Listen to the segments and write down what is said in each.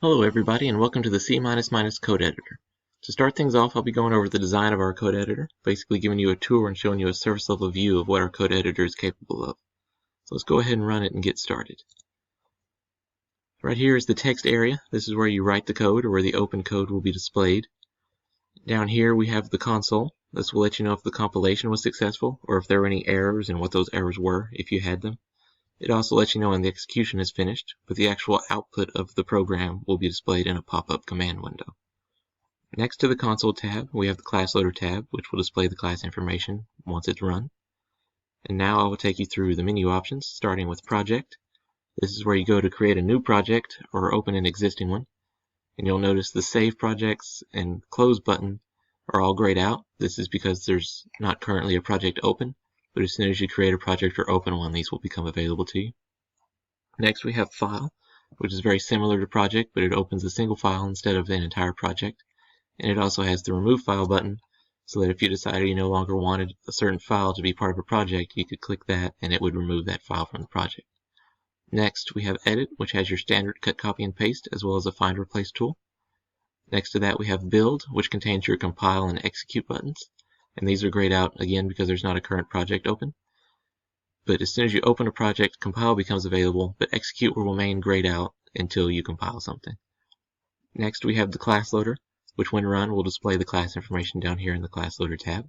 Hello everybody and welcome to the C++ code editor. To start things off, I'll be going over the design of our code editor, basically giving you a tour and showing you a surface level view of what our code editor is capable of. So let's go ahead and run it and get started. Right here is the text area. This is where you write the code or where the open code will be displayed. Down here we have the console. This will let you know if the compilation was successful or if there were any errors and what those errors were if you had them. It also lets you know when the execution is finished, but the actual output of the program will be displayed in a pop-up command window. Next to the console tab, we have the class loader tab, which will display the class information once it's run. And now I will take you through the menu options, starting with project. This is where you go to create a new project or open an existing one. And you'll notice the save projects and close button are all grayed out. This is because there's not currently a project open, but as soon as you create a project or open one, these will become available to you. Next we have file, which is very similar to project, but it opens a single file instead of an entire project. And it also has the remove file button, so that if you decided you no longer wanted a certain file to be part of a project, you could click that and it would remove that file from the project. Next we have edit, which has your standard cut, copy, and paste, as well as a find replace tool. Next to that we have build, which contains your compile and execute buttons, and these are grayed out again because there's not a current project open. But as soon as you open a project, compile becomes available, but execute will remain grayed out until you compile something. Next we have the class loader, which when run will display the class information down here in the class loader tab.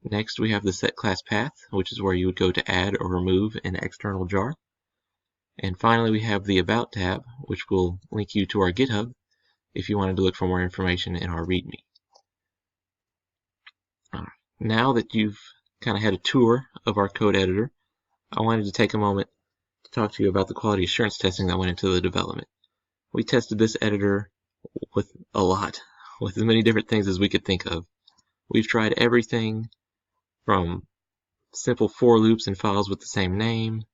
Next we have the set class path, which is where you would go to add or remove an external jar. And finally we have the about tab, which will link you to our GitHub if you wanted to look for more information in our README. Now that you've kind of had a tour of our code editor, I wanted to take a moment to talk to you about the quality assurance testing that went into the development. We tested this editor with as many different things as we could think of. We've tried everything from simple for loops and files with the same name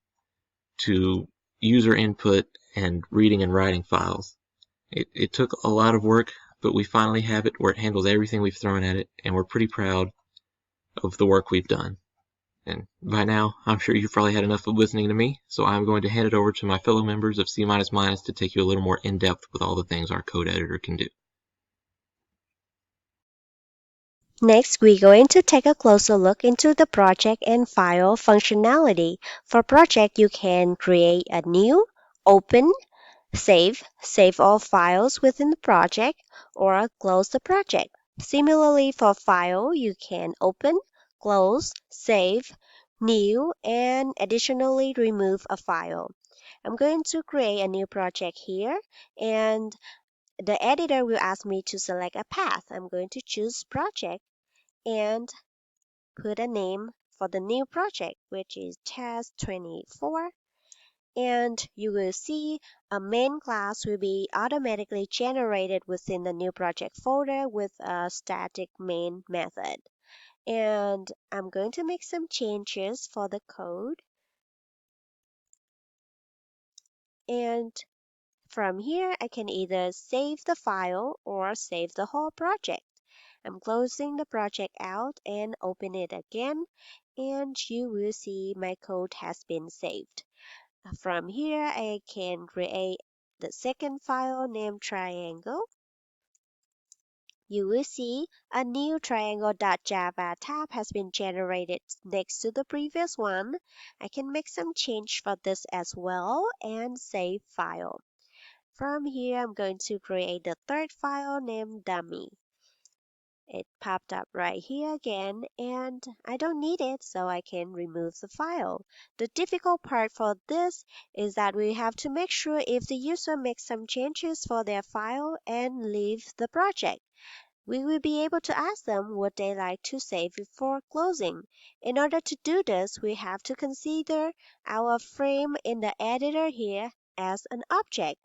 to user input and reading and writing files. It took a lot of work, but we finally have it where it handles everything we've thrown at it, and we're pretty proud of the work we've done. And by now, I'm sure you've probably had enough of listening to me, so I'm going to hand it over to my fellow members of C++ to take you a little more in-depth with all the things our code editor can do. Next, we're going to take a closer look into the project and file functionality. For project, you can create a new, open, save all files within the project, or close the project. Similarly, for file, you can open, close, save, new, and additionally remove a file. I'm going to create a new project here, and the editor will ask me to select a path. I'm going to choose project and put a name for the new project, which is test 24. And you will see a main class will be automatically generated within the new project folder with a static main method. And I'm going to make some changes for the code. And from here, I can either save the file or save the whole project. I'm closing the project out and open it again, and you will see my code has been saved. From here, I can create the second file named triangle. You will see a new triangle.java tab has been generated next to the previous one. I can make some change for this as well and save file. From here, I'm going to create the third file named dummy. It popped up right here again, and I don't need it, so I can remove the file. The difficult part for this is that we have to make sure if the user makes some changes for their file and leave the project. We will be able to ask them would they like to save before closing. In order to do this, we have to consider our frame in the editor here as an object,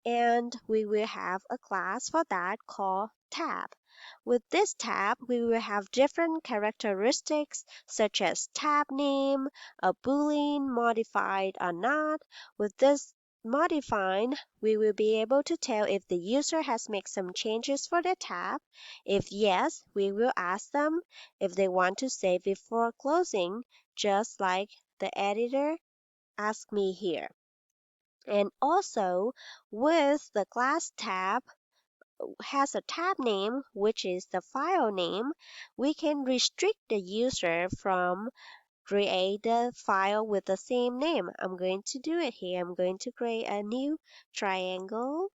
and we will have a class for that called tab. With this tab, we will have different characteristics such as tab name, a boolean, modified or not. With this modified, we will be able to tell if the user has made some changes for the tab. If yes, we will ask them if they want to save before closing, just like the editor asked me here. And also with the class tab has a tab name, which is the file name, we can restrict the user from create a file with the same name. I'm going to do it here. I'm going to create a new triangle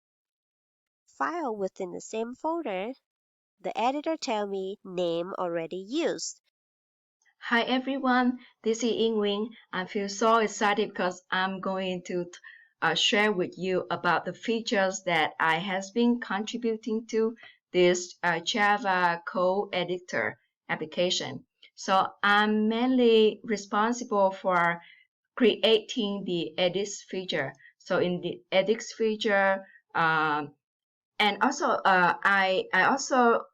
file within the same folder. The editor tell me name already used. Hi everyone, this is Yingwing. I feel so excited because I'm going to share with you about the features that I has been contributing to this Java code editor application. So I'm mainly responsible for creating the edits feature. So in the edits feature, and also I also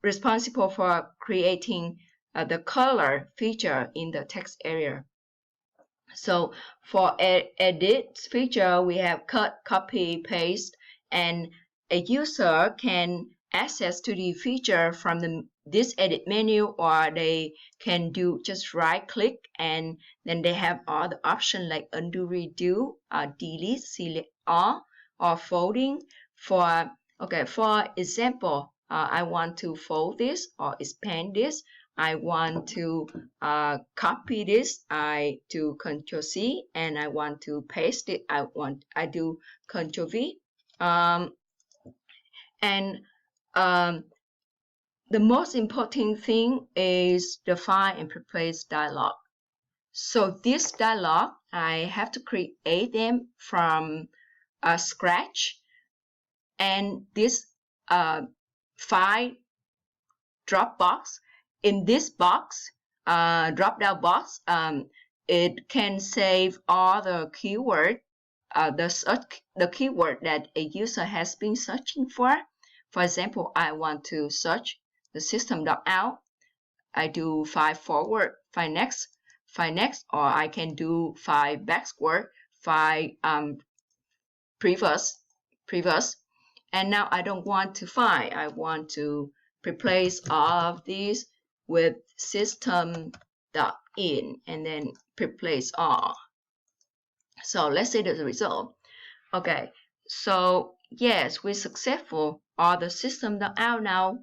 responsible for creating the color feature in the text area. So for edit feature, we have cut, copy, paste, and a user can access to the feature from this edit menu, or they can do just right click, and then they have all the options like undo, redo, delete, select all, or folding. For example, I want to fold this or expand this. I want to copy this. I do Control C, and I want to paste it. I do Control V. And the most important thing is the find and replace dialog. So this dialog, I have to create them from scratch, and this file drop box. In this box, drop down box, it can save all the keyword, the keyword that a user has been searching for. For example, I want to search the system.out. I do file forward, file next, or I can do file backward, file previous. And now I don't want to find. I want to replace all of these with system.in and then replace all. So let's see the result. Okay, so yes, we're successful. All the system.out now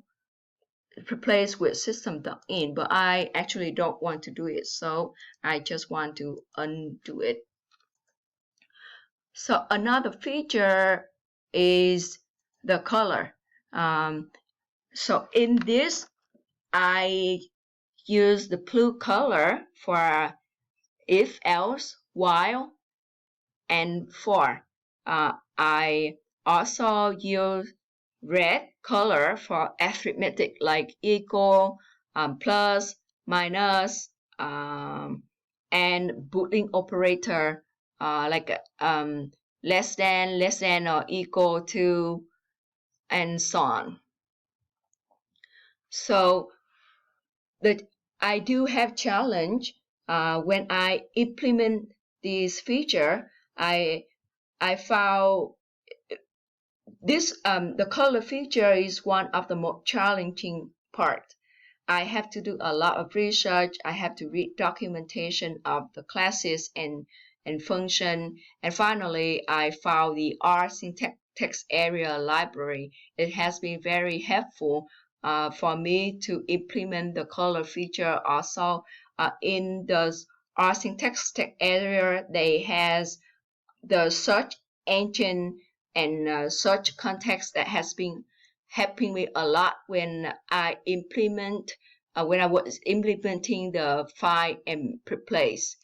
replaced with system.in, but I actually don't want to do it, so I just want to undo it. So another feature is the color. So in this, I use the blue color for if, else, while, and for. I also use red color for arithmetic like equal, plus, minus, and Boolean operator like less than or equal to, and so on. So I do have challenge when I implement this feature. I found this the color feature is one of the most challenging part. I have to do a lot of research. I have to read documentation of the classes and function. And finally, I found the R syntax area library. It has been very helpful for me to implement the color feature. Also, in the R syntax area, they has the search engine and search context that has been helping me a lot when I was implementing the find and replace.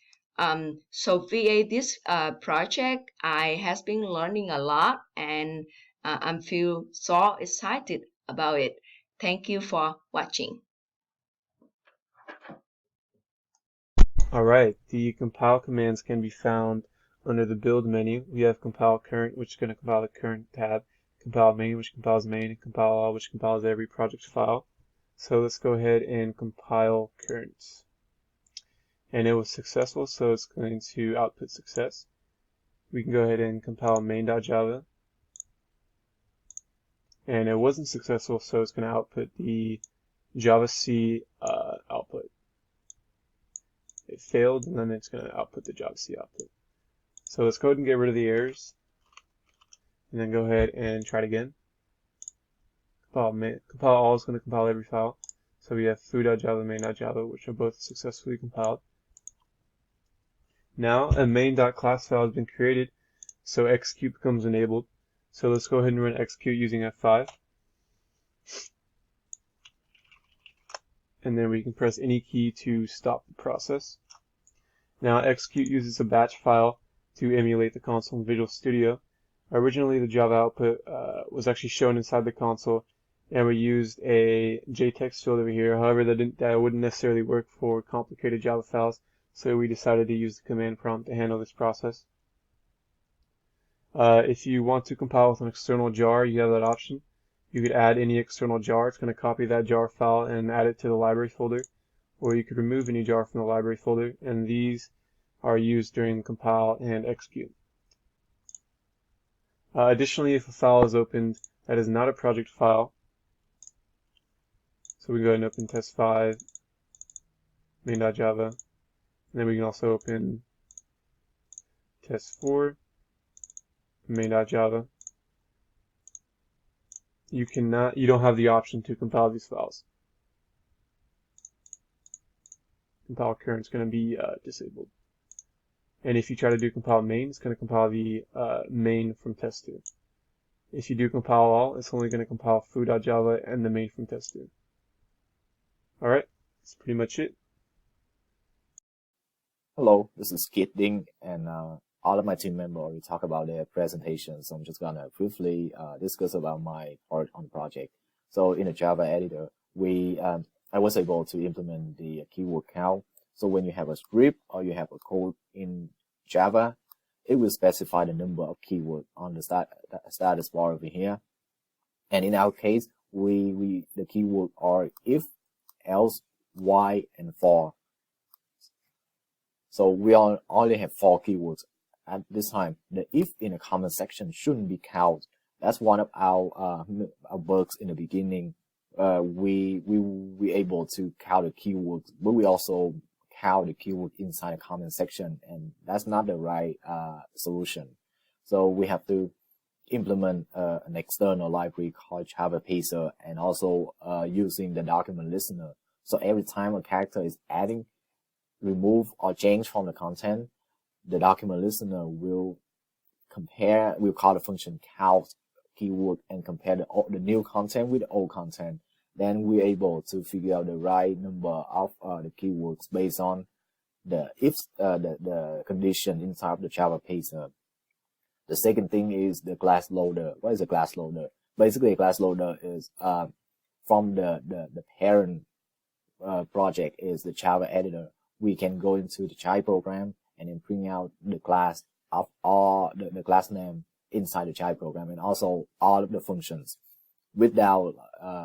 So via this project, I has been learning a lot, and I feel so excited about it. Thank you for watching. Alright, the compile commands can be found under the build menu. We have compile current, which is going to compile the current tab, compile main, which compiles main, and compile all, which compiles every project file. So let's go ahead and compile current. And it was successful, so it's going to output success. We can go ahead and compile main.java. And it wasn't successful, so it's going to output the javac output. It failed, and then it's going to output the javac output. So let's go ahead and get rid of the errors, and then go ahead and try it again. Compile all is going to compile every file. So we have foo.java, main.java, which are both successfully compiled. Now a main.class file has been created, so execute becomes enabled. So let's go ahead and run execute using F5. And then we can press any key to stop the process. Now execute uses a batch file to emulate the console in Visual Studio. Originally the Java output was actually shown inside the console, and we used a JText field over here. However, that wouldn't necessarily work for complicated Java files, so we decided to use the command prompt to handle this process. If you want to compile with an external jar, you have that option. You could add any external jar. It's going to copy that jar file and add it to the library folder. Or you could remove any jar from the library folder, and these are used during compile and execute. Additionally, if a file is opened that is not a project file, so we go ahead and open test5 main.java, and then we can also open test4 main.java. You don't have the option to compile these files. Compile current is going to be disabled. And if you try to do compile main, it's going to compile the main from test2. If you do compile all, it's only going to compile foo.java and the main from test2. Alright, that's pretty much it. Hello, this is Kit Ding, and all of my team members already talked about their presentation, so I'm just gonna briefly discuss about my part on the project. So in the Java editor, I was able to implement the keyword count. So when you have a script or you have a code in Java, it will specify the number of keywords on the status bar over here. And in our case, the keyword are if, else, while, and for. So we only have 4 keywords at this time. The if in the comment section shouldn't be counted. That's one of our bugs in the beginning. We able to count the keywords, but we also count the keyword inside the comment section, and that's not the right solution. So we have to implement an external library called Java Pacer, and also using the document listener. So every time a character is adding, remove, or change from the content, the document listener will call the function count keyword and compare the new content with the old content. Then we're able to figure out the right number of the keywords based on the condition inside of the Java Pacer. The second thing is the class loader. What is a class loader? Basically, a class loader is from the parent project is the Java editor. We can go into the child program and then bring out the class of all the class name inside the child program, and also all of the functions. Without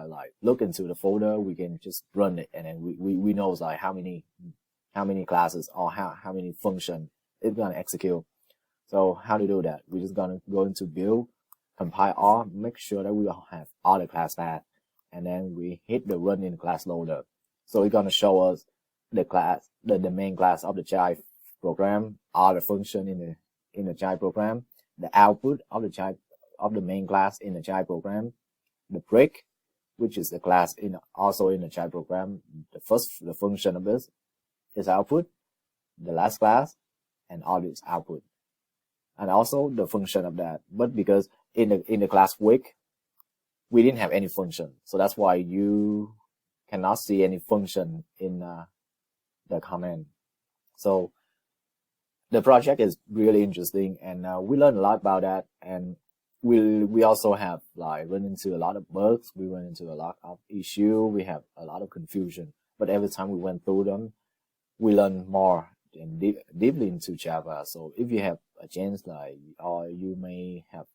like look into the folder, we can just run it, and then we know like how many classes or how many function it's gonna execute. So how to do that? We're just gonna go into build, compile all, make sure that we have all the class path, and then we hit the run in class loader. So it's gonna show us the class, the main class of the child program, all the function in the child program, the output of the main class in the child program, the break, which is the class also in the child program. The function of this is output, the last class, and all this output, and also the function of that. But because in the class week, we didn't have any function, so that's why you cannot see any function in the command. So the project is really interesting, and we learned a lot about that, and we also have like run into a lot of bugs, we run into a lot of issue, we have a lot of confusion, but every time we went through them, we learn more and deeply into Java. So if you have a chance, like, or you may have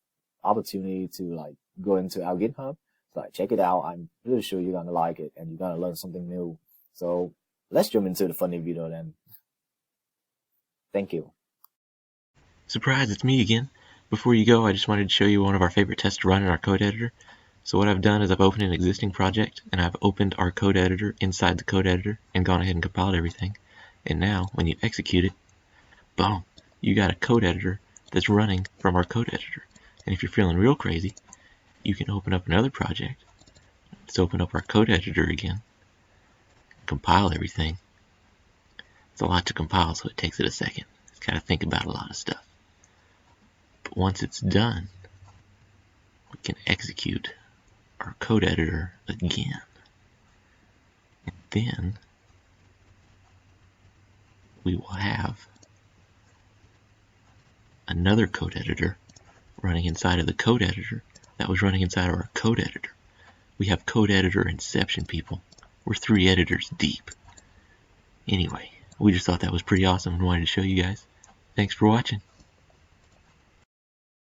opportunity to like go into our GitHub, like check it out. I'm pretty sure you're gonna like it and you're gonna learn something new. So let's jump into the funny video then. Thank you. Surprise, it's me again. Before you go, I just wanted to show you one of our favorite tests to run in our code editor. So what I've done is I've opened an existing project, and I've opened our code editor inside the code editor and gone ahead and compiled everything. And now, when you execute it, boom, you got a code editor that's running from our code editor. And if you're feeling real crazy, you can open up another project. Let's open up our code editor again. Compile everything. It's a lot to compile, so it takes it a second. It's got to think about a lot of stuff. But once it's done, we can execute our code editor again. And then we will have another code editor running inside of the code editor that was running inside of our code editor. We have code editor inception, people. We're 3 editors deep. Anyway, we just thought that was pretty awesome and wanted to show you guys. Thanks for watching.